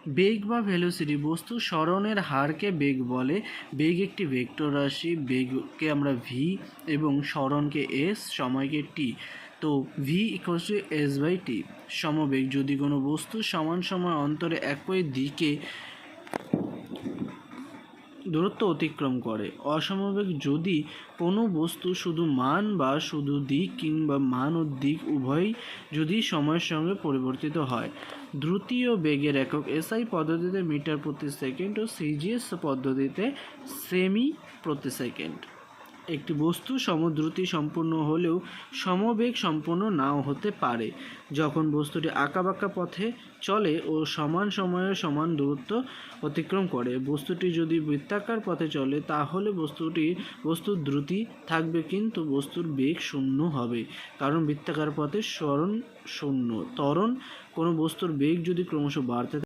বেগ বা ভেলোসিটি, বস্তু সরণের হারকে বেগ বলে। বেগ একটি ভেক্টর রাশি। বেগকে আমরা ভি এবং সরণকে এস, সময়কে টি। তো V equals to S by T. সমবেগ, যদি কোনো বস্তু সমান সময় অন্তরে একই দিকে দূরত্ব অতিক্রম করে। অসমবেগ, যদি কোনো বস্তু শুধু মান বা শুধু দিক কিংবা মান ও দিক উভয়ই যদি সময়ের সঙ্গে পরিবর্তিত হয়। দ্রুতি ও বেগের একক এসআই পদ্ধতিতে মিটার প্রতি সেকেন্ড ও সিজিএস পদ্ধতিতে সেমি প্রতি সেকেন্ড। একটি বস্তু সমদ্রুতি সম্পূর্ণ হলেও সমবেগ সম্পূর্ণ নাও হতে পারে। যখন বস্তুটি আঁকাবাঁকা পথে চলে ও সমান সময়ে সমান দূরত্ব অতিক্রম করে। বস্তুটি যদি বৃত্তাকার পথে চলে তাহলে বস্তুর দ্রুতি থাকবে কিন্তু বস্তুর বেগ শূন্য হবে, কারণ বৃত্তাকার পথে সরণ শূন্য। ত্বরণ, কোনো বস্তুর বেগ যদি ক্রমশ বাড়তে